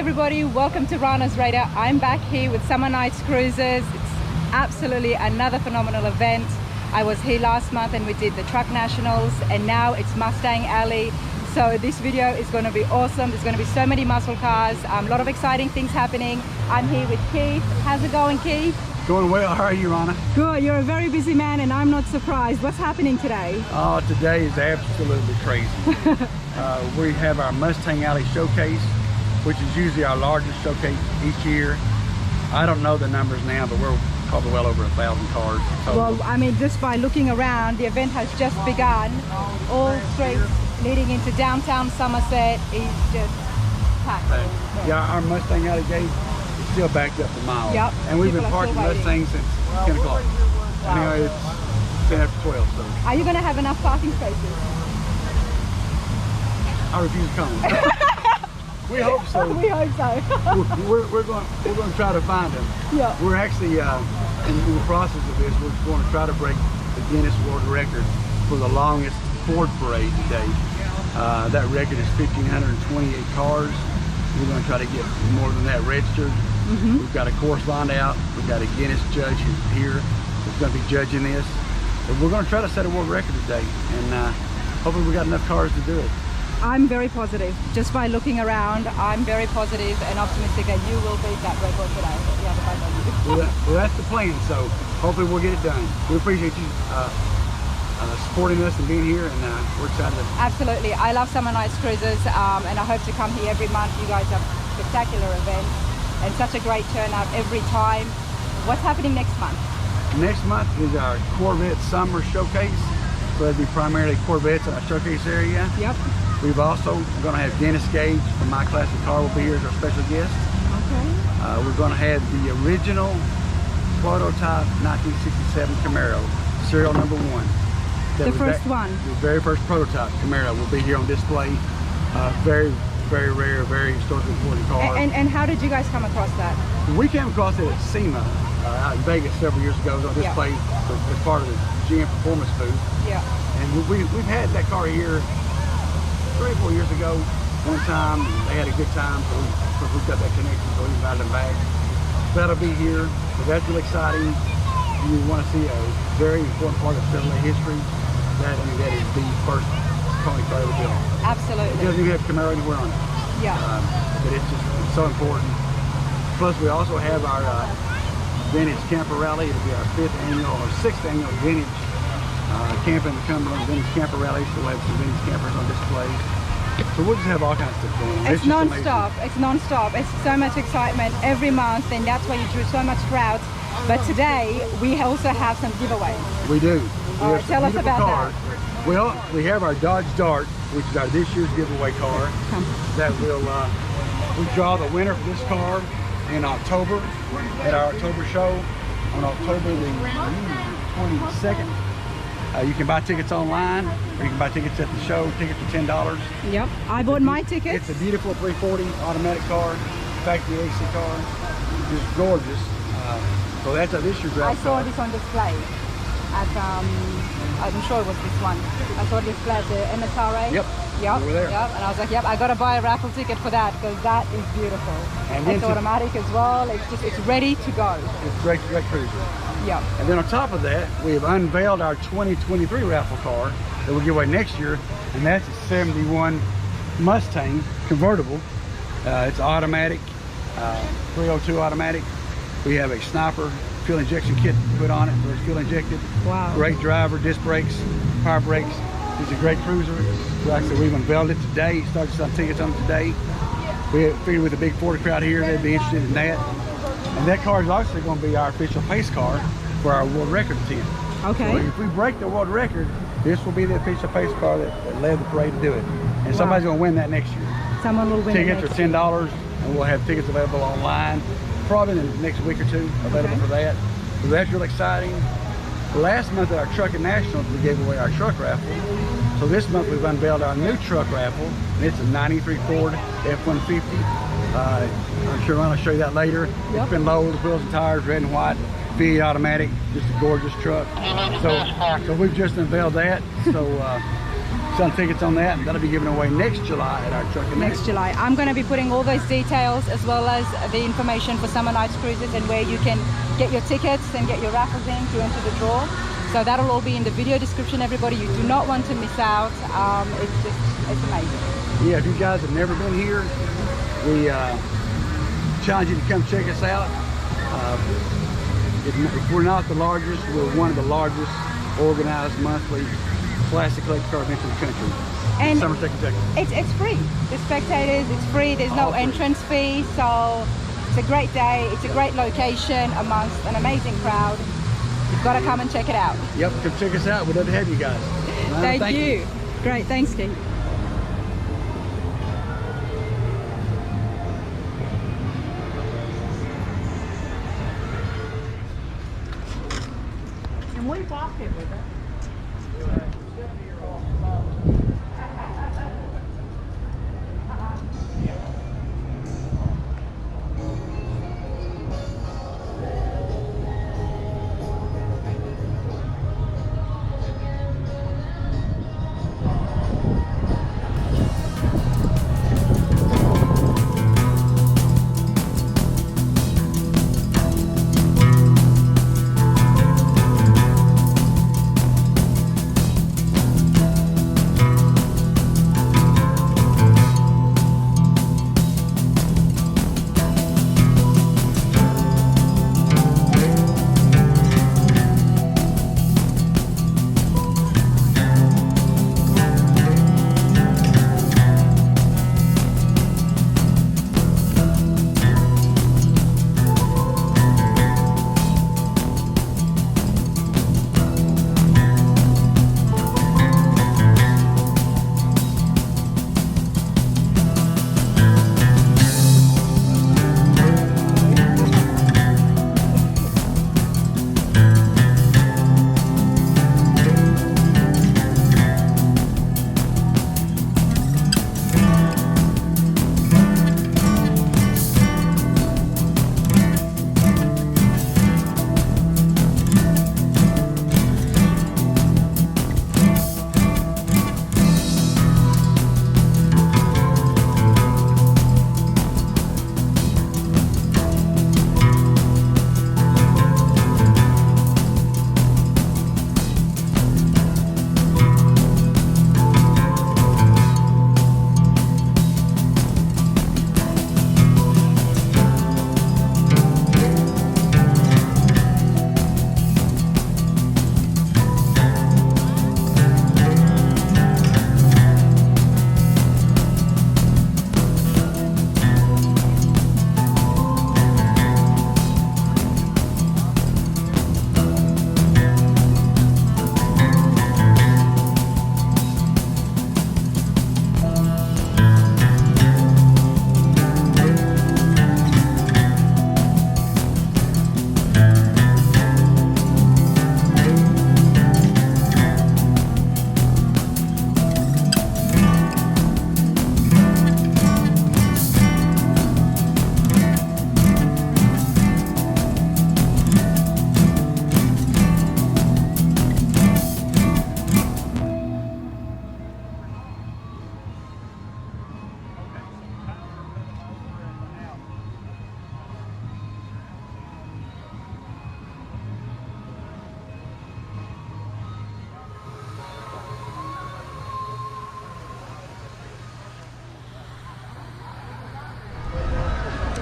everybody, welcome to Rana's Radar. I'm back here with Somernites Cruises. It's absolutely another phenomenal event. I was here last month and we did the Truck Nationals, and now it's Mustang Alley. So this video is going to be awesome. There's going to be so many muscle cars, a lot of exciting things happening. I'm here with Keith. How's it going, Keith? Going well. How are you, Rana? Good. You're a very busy man and I'm not surprised. What's happening today? Oh, today is absolutely crazy. We have our Mustang Alley showcase, which is usually our largest showcase each year. I don't know the numbers now, but we're probably well over 1,000 cars total. Well, I mean, just by looking around, the event has just begun. All streets leading into downtown Somerset is just packed. Yeah, our Mustang Alley gate is still backed up for miles. Yep. And we've been People are parking still waiting. Mustangs since 10 o'clock. Wow. Anyway, it's 10 after 12, so Are you going to have enough parking spaces? I refuse to come. We hope so. We hope so. we're going to try to find them. Yeah. We're actually in the process of this. We're going to try to break the Guinness World Record for the longest Ford parade today. That record is 1,528 cars. We're going to try to get more than that registered. We've got a course lined out. We've got a Guinness judge here that's going to be judging this. But we're going to try to set a world record today, and hopefully we got enough cars to do it. I'm very positive. Just by looking around, I'm very positive and optimistic that you will beat that record today. Yeah, the on you. Well, that's the plan, so hopefully we'll get it done. We appreciate you supporting us and being here, and we're excited. Absolutely. I love Somernites Cruises, and I hope to come here every month. You guys have spectacular events and such a great turnout every time. What's happening next month? Next month is our Corvette Summer Showcase. So it'll be primarily Corvettes in our showcase area. Yep. We've also going to have Dennis Gage from My Classic Car will be here as our special guest. Okay. We're going to have the original prototype 1967 Camaro, serial number 1. The first one. The very first prototype Camaro will be here on display. Very, very rare, very historically important car. And how did you guys come across that? We came across it at SEMA out in Vegas several years ago. It was on display as part of the GM Performance booth. Yeah. And we've had that car here 3 or 4 years ago one time, and they had a good time, so we've got that connection, so we invited them back. That'll be here, so that's really exciting. You want to see a very important part of Chevrolet history. That is the first pony car ever built. Absolutely. It doesn't even have Camaro anywhere on it. Yeah. But it's so important. Plus, we also have our vintage camper rally. It'll be our 6th annual vintage camping the Cumberland Vintage Camper Rally. So we'll have some vintage campers on display. So we'll just have all kinds of stuff going on. It's non-stop. It's non-stop. It's so much excitement every month, and that's why you drew so much crowds. But today we also have some giveaways. We do. All right, tell us about that. Well, we have our Dodge Dart, which is our this year's giveaway car. That will we draw the winner for this car in October at our October show on October the 22nd. You can buy tickets online, or you can buy tickets at the show. Tickets are $10. Yep, I bought my ticket. It's a beautiful 340 automatic car, factory AC car. It's gorgeous. So that's this year's I raffle saw car. this on display at, I'm sure it was this one. I saw this display at the MSRA. Yep. Yep. Over there. Yep. And I was like, yep, I got to buy a raffle ticket for that because that is beautiful. And it's automatic as well. It's ready to go. It's great cruiser. Yep. And then on top of that, we have unveiled our 2023 raffle car that we'll give away next year, and that's a 71 Mustang convertible. It's automatic, 302 automatic. We have a sniper fuel injection kit put on it, where it's fuel injected. Wow. Great driver, disc brakes, power brakes. It's a great cruiser. Like I said, we've unveiled it today. Started selling tickets on it today. We figured with the big Ford crowd here, they'd be interested in that. And that car is also going to be our official pace car for our world record attempt. Okay. So if we break the world record, this will be the official pace car that led the parade to do it. And somebody's going to win that next year. Someone will win. Tickets are $10, and we'll have tickets available online, probably in the next week or two, available for that. So that's really exciting. Last month at our Truck and Nationals, we gave away our truck raffle. So this month we've unveiled our new truck raffle, and it's a 93 Ford F150. I'm sure I'll show you that later. Yep. It's been lowered, wheels and tires, red and white, V8 automatic, just a gorgeous truck. So we've just unveiled that. So some tickets on that, and that'll be given away next July at our truck. Next July. I'm going to be putting all those details as well as the information for Somernites Cruises and where you can get your tickets and get your raffles in to enter the draw. So that'll all be in the video description, everybody. You do not want to miss out. It's amazing. Yeah, if you guys have never been here, we challenge you to come check us out. If we're not the largest, we're one of the largest organized monthly classic collector car events in the country. And Somerset, Kentucky. It's free. The spectators, it's free. There's no entrance fee. So it's a great day. It's a great location amongst an amazing crowd. You've got to come and check it out. Yep, come check us out. We'd love to have you guys. Thank you. Great, thanks, Keith. And we walked it with her.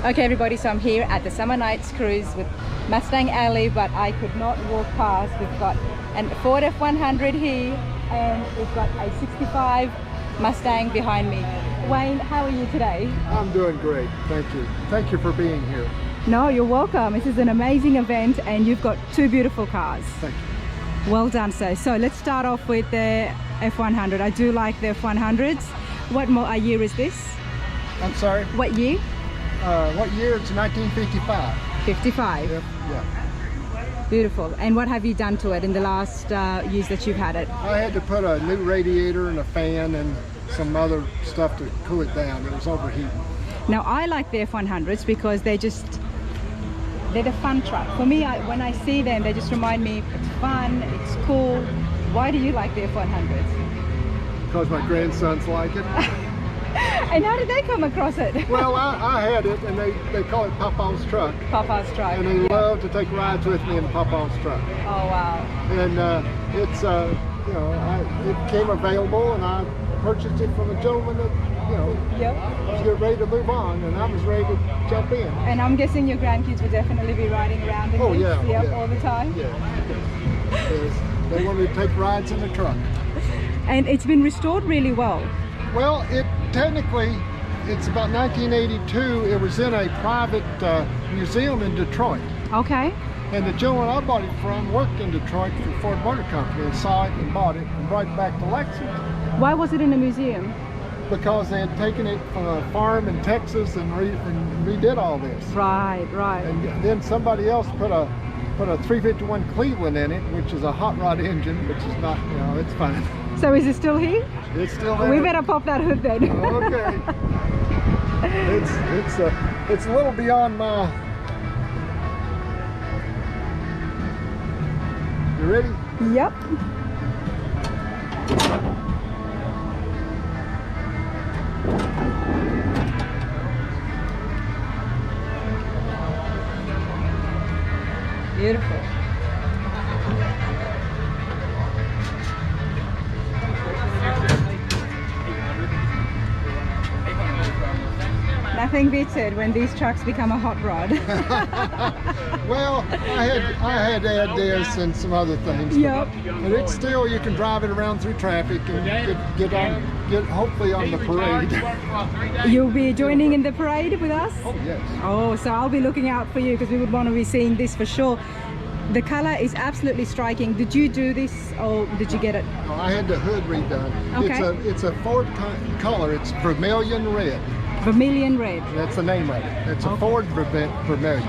Okay everybody, so I'm here at the Somernites Cruise with Mustang Alley, but I could not walk past. We've got a Ford F100 here and we've got a 65 Mustang behind me. Wayne, how are you today? I'm doing great, thank you. Thank you for being here. No, you're welcome. This is an amazing event and you've got two beautiful cars. Thank you. Well done, sir. So let's start off with the F100. I do like the F100s. What year is this? I'm sorry? What year? What year? It's 1955. 55. Yep, yeah. Beautiful. And what have you done to it in the last years that you've had it? I had to put a new radiator and a fan and some other stuff to cool it down. It was overheating. Now I like the F100s because they're the fun truck. For me, when I see them, they just remind me it's fun, it's cool. Why do you like the F100s? because my grandsons like it. And how did they come across it? Well, I had it, and they call it Papa's truck. Papa's truck. And they love to take rides with me in the Papa's truck. Oh wow. And it's you know, it came available, and I purchased it from a gentleman that, you know, was getting ready to move on, and I was ready to jump in. And I'm guessing your grandkids will definitely be riding around in this, yeah. all the time. Yeah. Yes. They wanted to take rides in the truck. And it's been restored really well. Well, technically, it's about 1982. It was in a private museum in Detroit. Okay. And the gentleman I bought it from worked in Detroit for Ford Motor Company and saw it and bought it and brought it back to Lexington. Why was it in a museum? Because they had taken it from a farm in Texas and redid all this. Right, right. And then somebody else put a 351 Cleveland in it, which is a hot rod engine, which is not, you know, it's fine. So is it still here? It's still there. We better pop that hood then. Okay. It's a little beyond my. You ready? Yep. Beautiful. Nothing beats it when these trucks become a hot rod. Well, I had to add this and some other things. Yep. But it's still, you can drive it around through traffic and get hopefully on the parade. You'll be joining in the parade with us? Oh yes. Oh, so I'll be looking out for you because we would want to be seeing this for sure. The color is absolutely striking. Did you do this or did you get it? No, I had the hood redone. Okay. It's a Ford color. It's vermilion red. Vermilion red. That's the name of it. It's a Ford vermilion.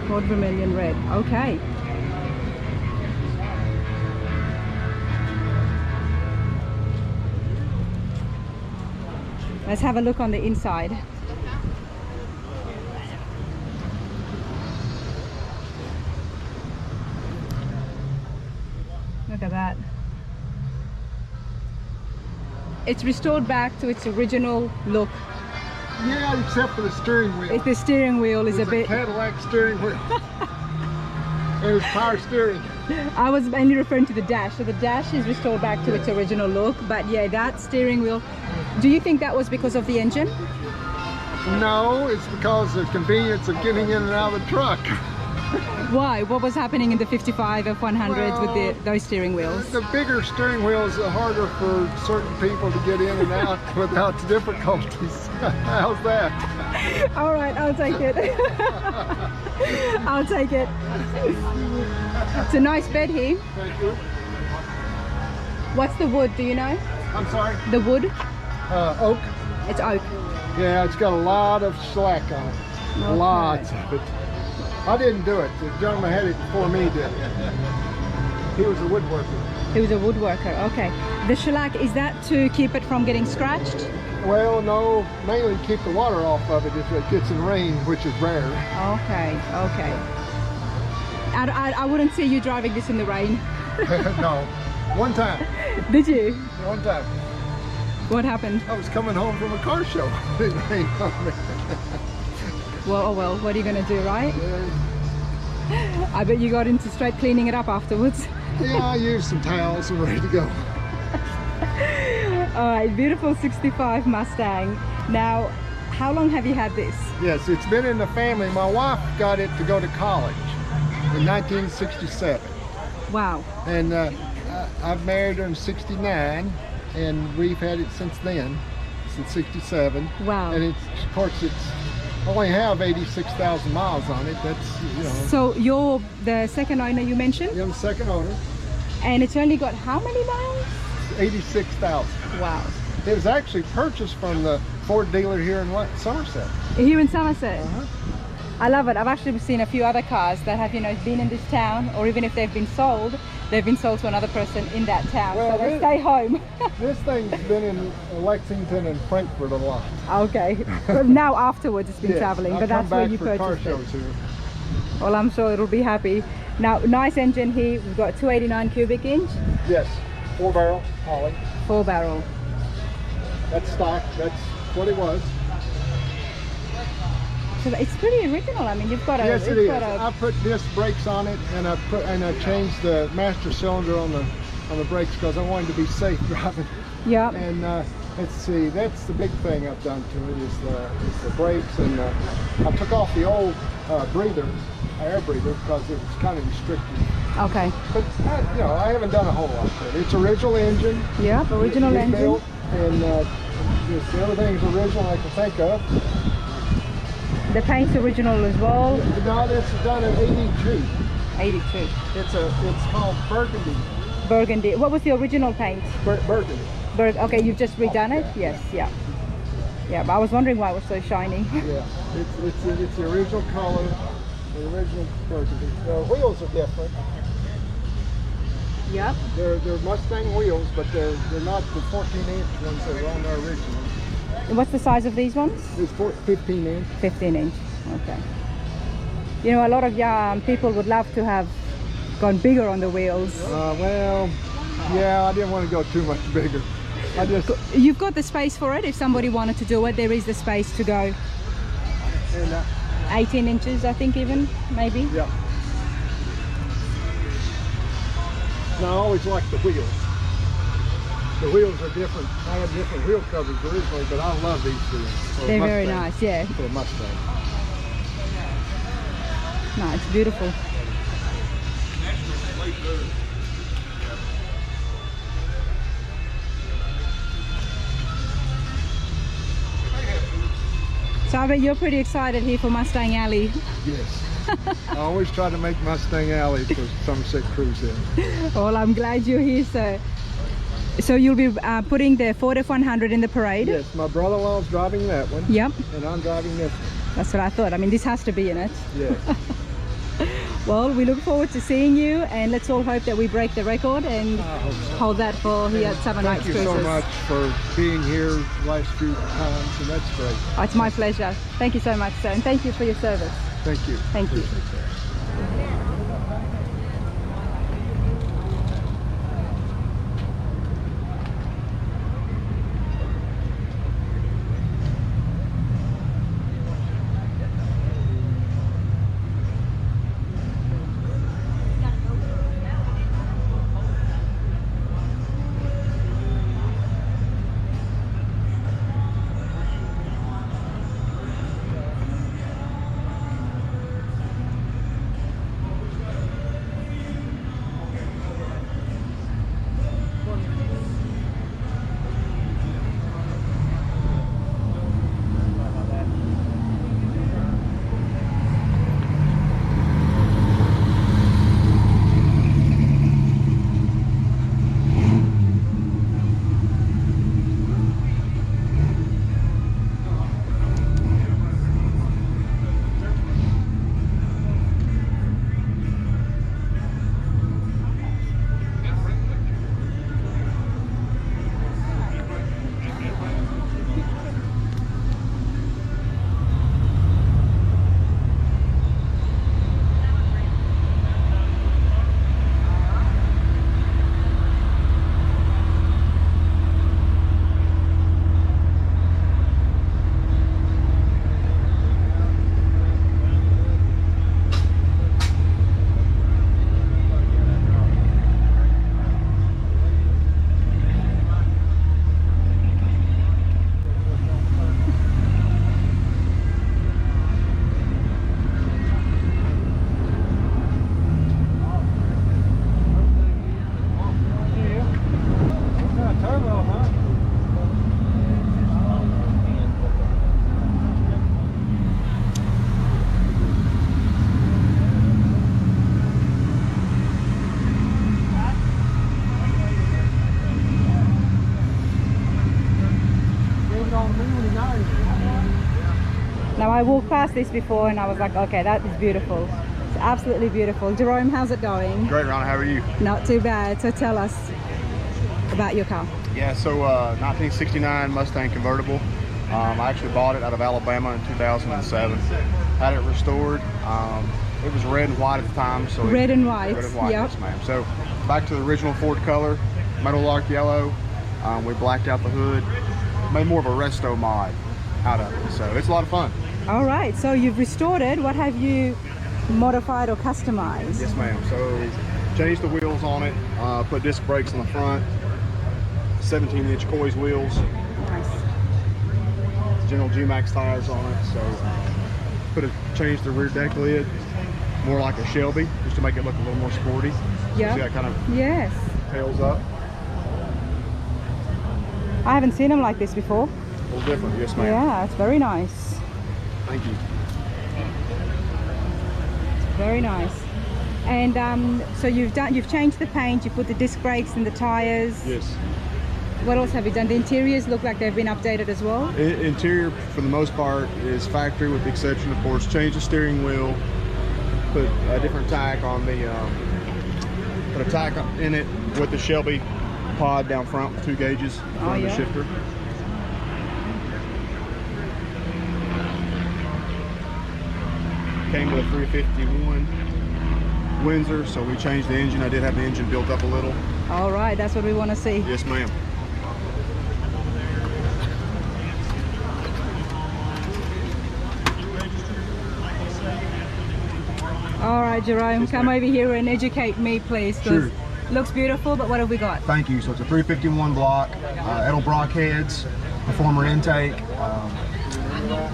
Ford vermilion red. Okay. Let's have a look on the inside. Look at that. It's restored back to its original look. Yeah, except for the steering wheel. The steering wheel is a bit... Cadillac steering wheel. It was power steering. I was mainly referring to the dash. So the dash is restored back to its original look. But yeah, that steering wheel... Do you think that was because of the engine? No, it's because of the convenience of getting in and out of the truck. Why? What was happening in the 55 F100s with those steering wheels? The bigger steering wheels are harder for certain people to get in and out without difficulties. How's that? All right, I'll take it. I'll take it. It's a nice bed here. Thank you. What's the wood, do you know? I'm sorry? The wood? Oak. It's oak. Yeah, it's got a lot of slack on it. Okay. Lots of it. I didn't do it. The gentleman had it before me did. He was a woodworker. He was a woodworker, okay. The shellac, is that to keep it from getting scratched? Well, no, mainly keep the water off of it if it gets in rain, which is rare. Okay, okay. I wouldn't see you driving this in the rain. No, one time. Did you? One time. What happened? I was coming home from a car show. It rained on me. Well, oh well, what are you going to do, right? Yeah. I bet you got into straight cleaning it up afterwards. Yeah, I used some towels and ready to go. All right, beautiful 65 Mustang. Now, how long have you had this? Yes, it's been in the family. My wife got it to go to college in 1967. Wow. And I've married her in 69, and we've had it since then, since 67. Wow. And it's, of course, it's only have 86,000 miles on it. That's, you know. So you're the second owner you mentioned? I'm the second owner. And it's only got how many miles? 86,000. Wow. It was actually purchased from the Ford dealer here in Somerset. Here in Somerset? Uh-huh. I love it. I've actually seen a few other cars that have, you know, been in this town, or even if they've been sold to another person in that town. Well, so they stay home. This thing's been in Lexington and Frankfurt a lot. Okay. But now afterwards it's been Yes, traveling, I'll but that's come where back you for car purchased it. shows here. Well, I'm sure it'll be happy. Now, nice engine here. We've got 289 cubic inch. Yes, 4-barrel Holly. 4-barrel. That's stock. That's what it was. So it's pretty original. I mean, you've got a... Yes, it is. got a... I put disc brakes on it, and I changed the master cylinder on the brakes because I wanted to be safe driving. Yeah. And let's see, that's the big thing I've done to it is the brakes, and I took off the old air breather, because it was kind of restricted. Okay. But you know, I haven't done a whole lot to it. It's original engine. Yeah, original engine. Built, and just everything's original I can think of. The paint's original as well. No, that's done in 82. 82. It's called Burgundy. Burgundy. What was the original paint? Burgundy. Okay, you've just redone it? Yes, yeah. Yeah, but I was wondering why it was so shiny. Yeah, it's the original color, the original Burgundy. The wheels are different. Yep. They're Mustang wheels, but they're not the 14-inch ones that were on their original. And what's the size of these ones? It's 15-inch. 15-inch. Okay. You know, a lot of young people would love to have gone bigger on the wheels. Well, yeah, I didn't want to go too much bigger. You've got the space for it. If somebody wanted to do it, there is the space to go. And, 18 inches, I think, even, maybe. Yeah. Now, I always like the wheels. The wheels are different. I had different wheel covers originally, but I love these wheels. They're very nice, yeah. For a Mustang. No, it's beautiful. So I bet you're pretty excited here for Mustang Alley. Yes. I always try to make Mustang Alley for Somerset Cruise in. Well, I'm glad you're here, sir. So you'll be putting the Ford F100 in the parade? Yes, my brother-in-law's driving that one. Yep. And I'm driving this one. That's what I thought. I mean, this has to be in it. Yes. Well, we look forward to seeing you, and let's all hope that we break the record and hold that for here at Somernites Cruises. Thank you so much for being here the last few times, and that's great. Oh, it's my pleasure. Thank you so much, sir, and thank you for your service. Thank you. Thank you. Now I walked past this before and I was like, okay, that is beautiful. It's absolutely beautiful. Jerome, how's it going? Great, Ron. How are you? Not too bad. So tell us about your car. Yeah, so 1969 Mustang convertible. I actually bought it out of Alabama in 2007. Had it restored. It was red and white at the time. So Red and white. Red and white, yep. Yes, ma'am. So back to the original Ford color, metal lark yellow. We blacked out the hood, made more of a resto mod out of it. So it's a lot of fun. All right, so you've restored it. What have you modified or customized? Yes, ma'am. So changed the wheels on it, put disc brakes on the front, 17-inch Coys wheels, Nice. General G-Max tires on it. So changed the rear deck lid, more like a Shelby, just to make it look a little more sporty. Yeah. See that kind of Yes. tails up? I haven't seen them like this before. A little different, yes ma'am. Yeah, it's very nice. Thank you. Very nice. And so you've changed the paint, you put the disc brakes in the tires. Yes. What else have you done? The interiors look like they've been updated as well. Interior, for the most part, is factory, with the exception, of course, change the steering wheel, put a different tack on the, put a tack in it with the Shelby pod down front with 2 gauges on the shifter. Came with a 351 Windsor, so we changed the engine. I did have the engine built up a little. All right, that's what we want to see. Yes, ma'am. All right, Jerome, come over here and educate me, please. Sure. Looks beautiful, but what have we got? Thank you. So it's a 351 block, Edelbrock heads, performer intake,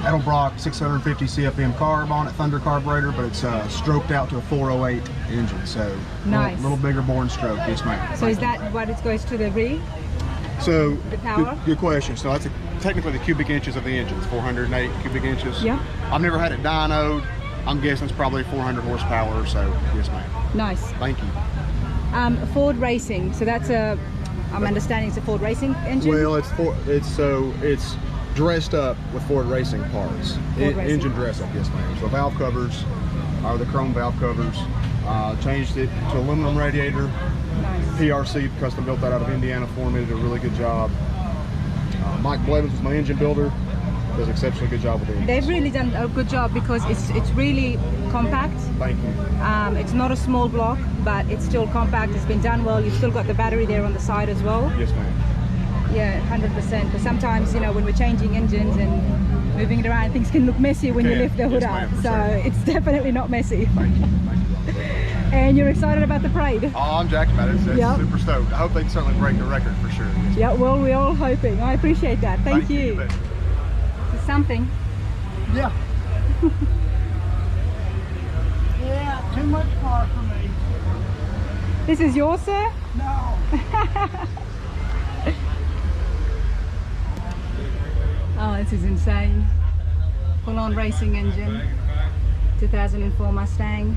Edelbrock 650 CFM carb on it, Thunder carburetor, but it's stroked out to a 408 engine, so nice. A little bigger bore and stroke. Yes, ma'am. So is that what it goes to the rear? So the power? Good question. So that's technically the cubic inches of the engine. It's 408 cubic inches. Yeah. I've never had it dynoed. I'm guessing it's probably 400 horsepower or so. Yes, ma'am. Nice. Thank you. Ford Racing. So that's I'm understanding it's a Ford Racing engine. Well, it's dressed up with Ford Racing parts. Engine dress up, yes, ma'am. So valve covers are the chrome valve covers. Changed it to aluminum radiator. Nice. PRC, custom built that out of Indiana for me. Did a really good job. Mike Blevins was my engine builder. Does an exceptionally good job with the engine. They've really done a good job because it's really compact. Thank you. It's not a small block, but it's still compact. It's been done well. You've still got the battery there on the side as well. Yes, ma'am. Yeah, 100%. But sometimes, you know, when we're changing engines and moving it around, things can look messy when you lift the hood up. So it's definitely not messy. Thank you. Thank you. And you're excited about the parade? Oh, I'm jacked about it. It's super stoked. I hope they certainly break the record for sure. Yes, yeah, well, we're all hoping. I appreciate that. Thank you. It's something. Yeah. Yeah, too much car for me. This is yours, sir? No. Oh, this is insane. Full-on racing engine. 2004 Mustang.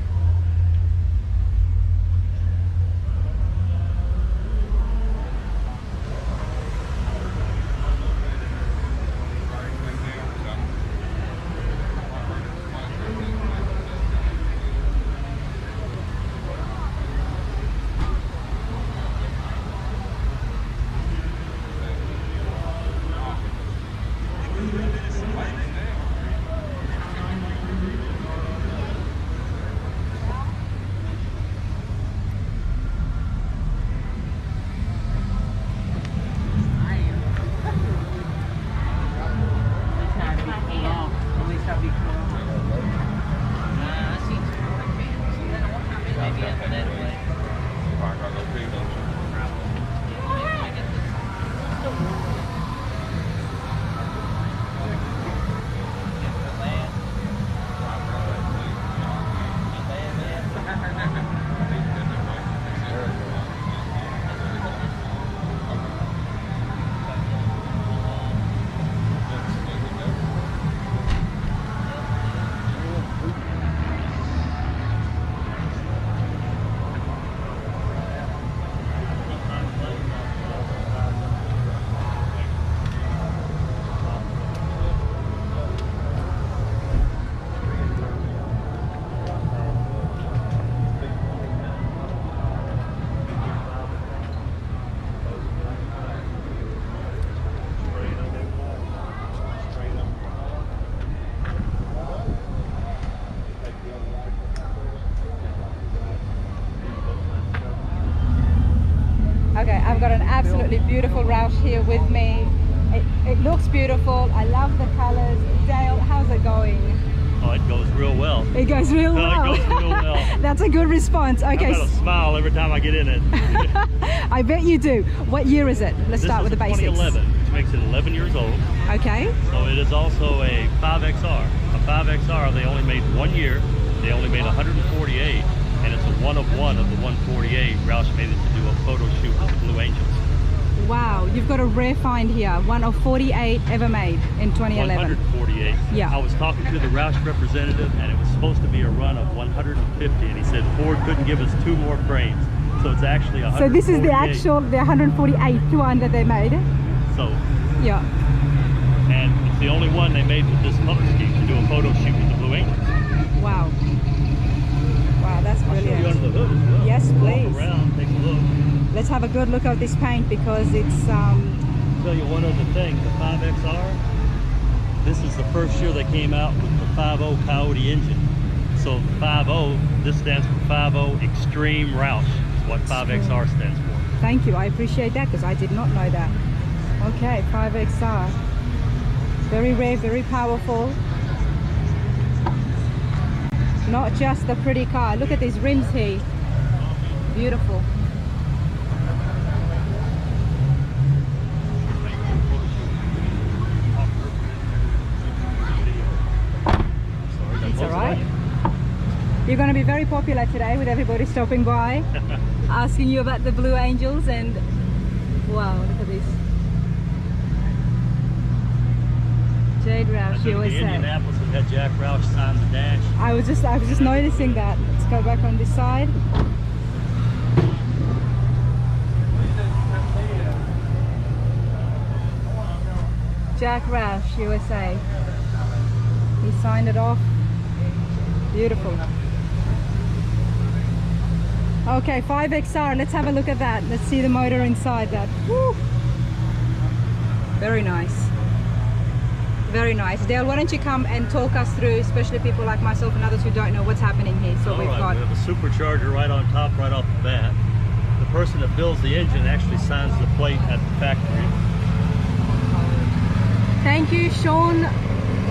absolutely beautiful Roush here with me. It looks beautiful. I love the colors. Dale, how's it going? Oh, it goes real well. It goes real well. It goes real well. That's a good response. Okay. I've got a smile every time I get in it. I bet you do. What year is it? Let's start with the basics. 2011, which makes it 11 years old. Okay. So it is also a 5XR. A 5XR, they only made 1 year. They only made 148, and it's a one of the 148. Roush made it to do a photo shoot with the Blue Angels. Wow, you've got a rare find here. One of 48 ever made in 2011. 148. Yeah. I was talking to the Roush representative, and it was supposed to be a run of 150, and he said Ford couldn't give us 2 more frames. So it's actually 148. So this is the 148th one that they made? So. Yeah. And it's the only one they made with this color scheme to do a photo shoot with the Blue Angels. Wow. Wow, that's brilliant. I'll show you under the hood as well. Yes, please. Walk around, take a look. Let's have a good look at this paint because it's I'll tell you one other thing, the 5XR, this is the first year they came out with the 5.0 Coyote engine. So 5.0, this stands for 5.0 Extreme Roush, is what 5XR stands for. Thank you, I appreciate that because I did not know that. Okay, 5XR. Very rare, very powerful. Not just a pretty car. Look at these rims here. Beautiful. It's alright. You're going to be very popular today with everybody stopping by, asking you about the Blue Angels, and wow, look at this. Jade Roush, USA. In Indianapolis, we had Jack Roush sign the dash. I was just noticing that. Let's go back on this side. Jack Roush, USA. He signed it off. Beautiful. Okay, 5XR. Let's have a look at that. Let's see the motor inside that. Woo! Very nice. Very nice. Dale, why don't you come and talk us through, especially people like myself and others who don't know what's happening here. So We have a supercharger right on top, right off the bat. The person that builds the engine actually signs the plate at the factory. Thank you, Sean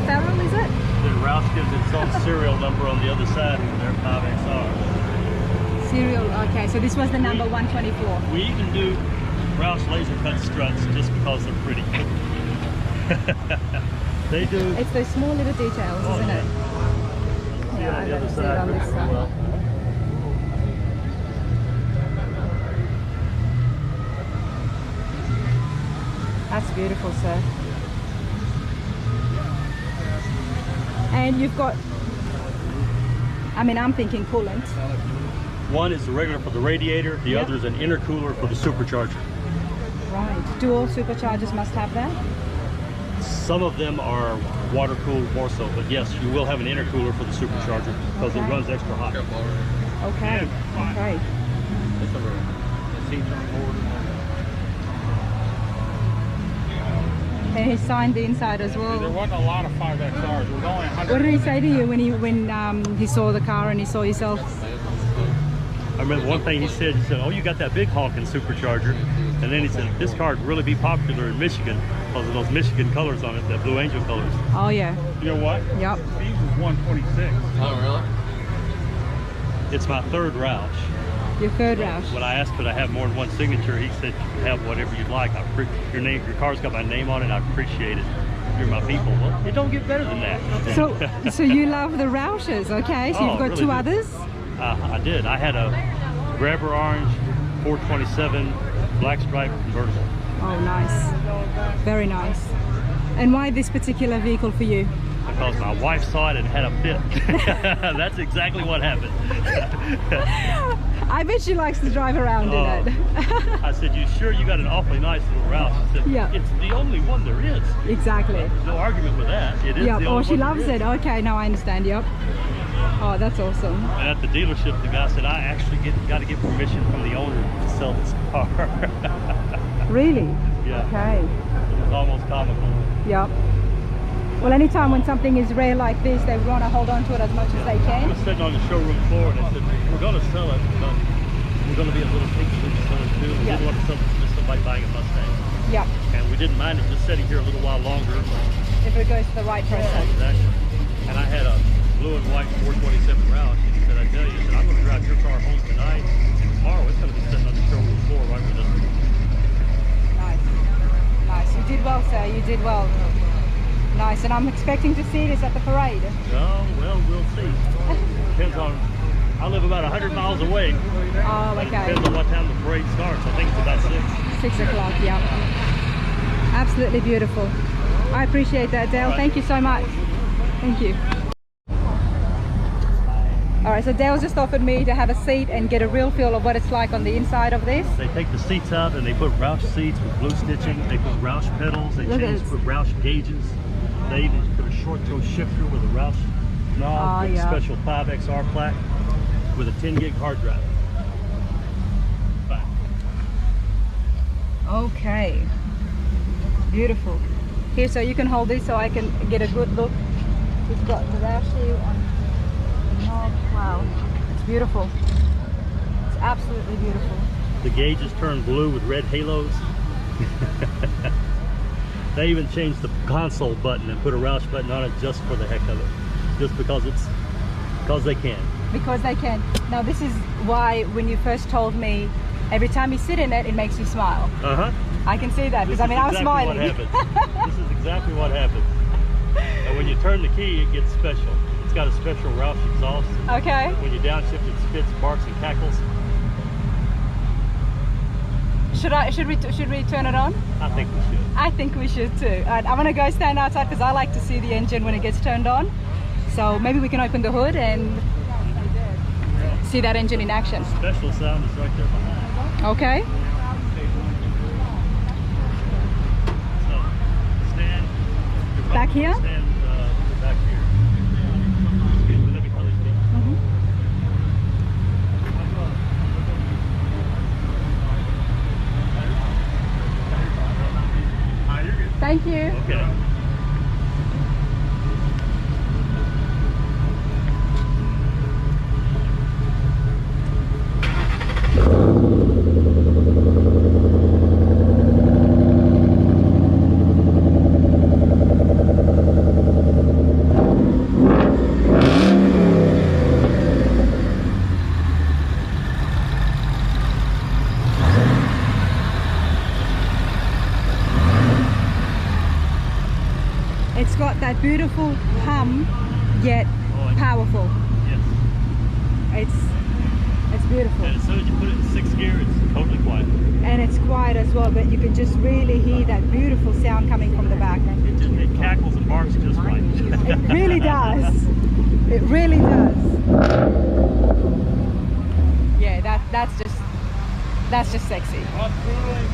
Farrell, is it? Then Roush gives its own serial number on the other side for their 5XR. Serial, okay, so this was the number 124. We even do Roush laser cut struts just because they're pretty. They do. It's those small little details, isn't it? Yeah, I better see it on this side. That's beautiful, sir. And you've got, I mean, I'm thinking coolant. One is the regular for the radiator, the other is an intercooler for the supercharger. Right. Do all superchargers must have that? Some of them are water cooled more so, but yes, you will have an intercooler for the supercharger because it runs extra hot. Okay. Okay. And he signed the inside as well. There wasn't a lot of 5XRs. There was only 100. What did he say to you when he saw the car and he saw yourself? I remember one thing he said, oh, you got that big honking supercharger. And then he said, this car would really be popular in Michigan because of those Michigan colors on it, that Blue Angel colors. Oh, yeah. You know what? Yep. Steve's was 126. Oh, really? It's my third Roush. Your third Roush. When I asked could I have more than one signature, he said, have whatever you'd like. Your car's got my name on it, I appreciate it. You're my people. Well, it don't get better than that. So you love the Roushes, okay? So you've got really two do. others? I did. I had a Grabber Orange 427 black stripe convertible. Oh, nice. Very nice. And why this particular vehicle for you? Because my wife saw it and had a fit. That's exactly what happened. I bet she likes to drive around in it. I said, you sure you got an awfully nice little Roush? She said, yeah. It's the only one there is. Exactly. There's no argument with that. It is the only oh, she one loves it. Okay, now I understand. Yep. Oh, that's awesome. And at the dealership, the guy said, I actually got to get permission from the owner to sell this car. Really? Yeah. Okay. It was almost comical. Yep. Well, anytime when something is rare like this, they want to hold on to it as much as they I can. was sitting on the showroom floor and I said, we're going to sell it, but we're going to be a little picky with the seller too. We didn't want to sell it to just somebody like buying a Mustang. Yeah. And we didn't mind it just sitting here a little while longer. If it goes to the right person. Exactly. And I had a blue and white 427 Roush, and he said, I tell you, he said, I'm going to drive your car home tonight, and tomorrow it's going to be sitting on the showroom floor right with this one. Nice. Nice. You did well, sir. You did well. Nice. And I'm expecting to see this at the parade. Oh, well, we'll see. Depends on, I live about 100 miles away. Oh, okay. It depends on what time the parade starts. I think it's about 6. 6 o'clock, yeah. Absolutely beautiful. I appreciate that, Dale. Right. Thank you so much. Thank you. All right, so Dale just offered me to have a seat and get a real feel of what it's like on the inside of this. They take the seats out and they put Roush seats with blue stitching. They put Roush pedals. They put Roush gauges. They even put a short throw shifter with a Roush knob, with a special 5XR plaque with a 10 gig hard drive. Fine. Okay. Beautiful. Here, so you can hold this so I can get a good look. We've got the Roush here on the knob. Wow, it's beautiful. It's absolutely beautiful. The gauges turn blue with red halos. They even changed the console button and put a Roush button on it just for the heck of it. Just because they can. Because they can. Now this is why when you first told me every time you sit in it, it makes you smile. Uh-huh. I can see that because I mean I'm smiling. This is exactly what happens. And when you turn the key, it gets special. It's got a special Roush exhaust. Okay. When you downshift, it spits, barks, and cackles. Should we turn it on? I think we should. I think we should too. I'm gonna go stand outside because I like to see the engine when it gets turned on. So maybe we can open the hood and see that engine in action. Special sound is right there behind. Okay. So stand. Back here? Stand back here. Let me tell you. Thank you. Okay. It's got that beautiful hum, yet powerful. Yes. It's beautiful. And as soon as you put it in 6th gear, it's totally quiet. And it's quiet as well, but you can just really hear that beautiful sound coming from the back. It cackles and barks just right. It really does. It really does. Yeah, that's just sexy.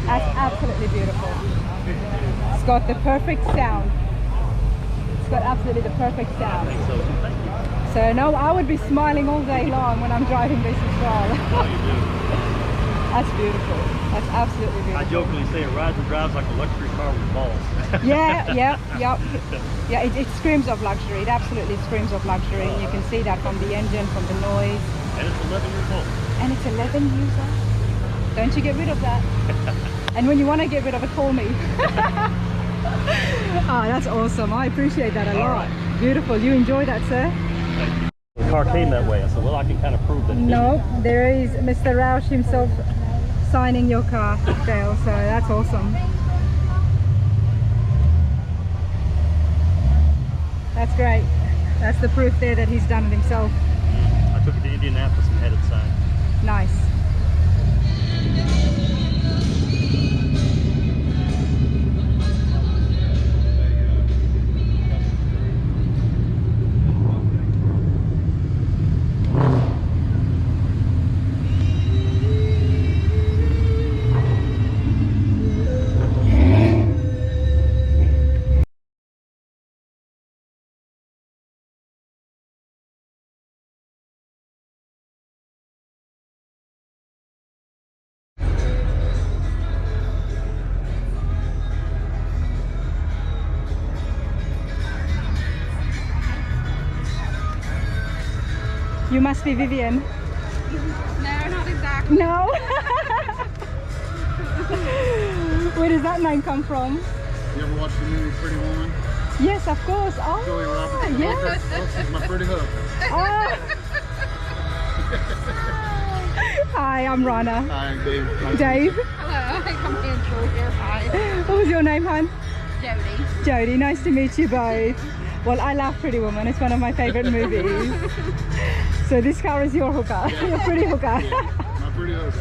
That's absolutely beautiful. It's got the perfect sound. It's got absolutely the perfect sound. I think so. Thank you. So no, I would be smiling all day long when I'm driving this as well. Oh, you do. That's beautiful. That's absolutely beautiful. I jokingly say it rides and drives like a luxury car with balls. Yeah, it screams of luxury. It absolutely screams of luxury. You can see that from the engine, from the noise. And it's 11 years old. And it's 11 years old. Don't you get rid of that. And when you want to get rid of it, call me. Oh, that's awesome. I appreciate that a lot. Right. Beautiful. You enjoy that, sir? The car came that way. I said, well, I can kind of prove that it No, there is Mr. Roush himself signing your car, Dale, so that's awesome. That's great. That's the proof there that he's done it himself. I took it to Indianapolis and had it signed. Nice. You must be Vivian. No, not exactly. No? Where does that name come from? You ever watch the movie Pretty Woman? Yes, of course. Oh, Julia Roberts. yes. This is my pretty hook. Oh. Hi, I'm Rana. Hi, Dave. Dave. Hello, I'm Angela here. Hi. What was your name, hon? Jody. Jody. Nice to meet you both. Well, I love Pretty Woman. It's one of my favorite movies. So this car is your hooker, your pretty hooker. Yeah, my pretty hook.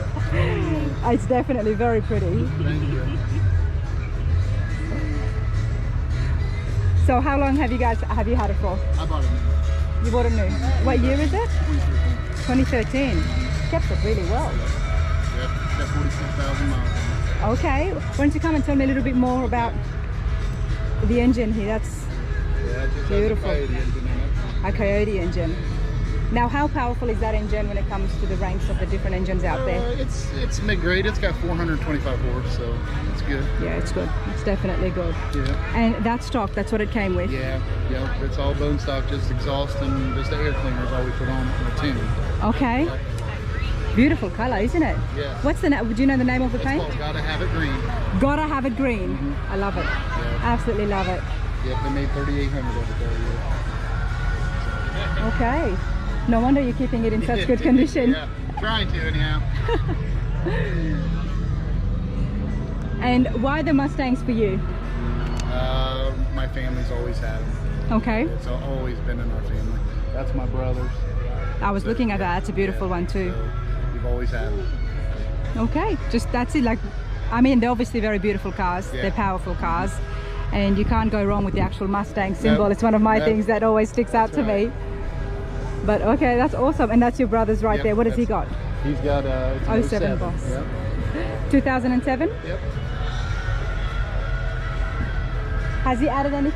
It's definitely very pretty. Thank you. So how long have you had it for? I bought it new. You bought it new. What year is it? 2013. 2013. Kept it really well. Yep, got 46,000 miles. Okay. Why don't you come and tell me a little bit more about the engine here? That's Yeah, it just beautiful. has a Coyote engine in it. a Coyote engine. Now, how powerful is that engine when it comes to the ranks of the different engines out there? It's mid-grade. It's got 425 horse, so it's good. Yeah, it's good. It's definitely good. Yeah. And that's stock. That's what it came with. Yeah. It's all bone stock, just exhaust and just the air cleaner is all we put on the tune. Okay. Beautiful color, isn't it? Yeah. What's the name? Do you know the name of the It's paint? called Gotta Have It Green. Gotta have it green. Mhm. I love it. Yeah. Absolutely love it. Yep, they made 3,800 of it there. Okay. No wonder you're keeping it in such good condition. Yeah, trying to anyhow. And why the Mustangs for you? My family's always had them. Okay. It's always been in our family. That's my brother's. I was looking at that. It's a beautiful one too. So we've always had them. Okay. Just that's it. Like, I mean, they're obviously very beautiful cars. Yeah. They're powerful cars. And you can't go wrong with the actual Mustang symbol. Nope. It's one of my Nope. things that always sticks out That's to right. me. But okay, that's awesome. And that's your brother's right Yep, there. What has he that's- got? He's got it's an 07 Boss. Yep. 2007? Yep. Has he added anything?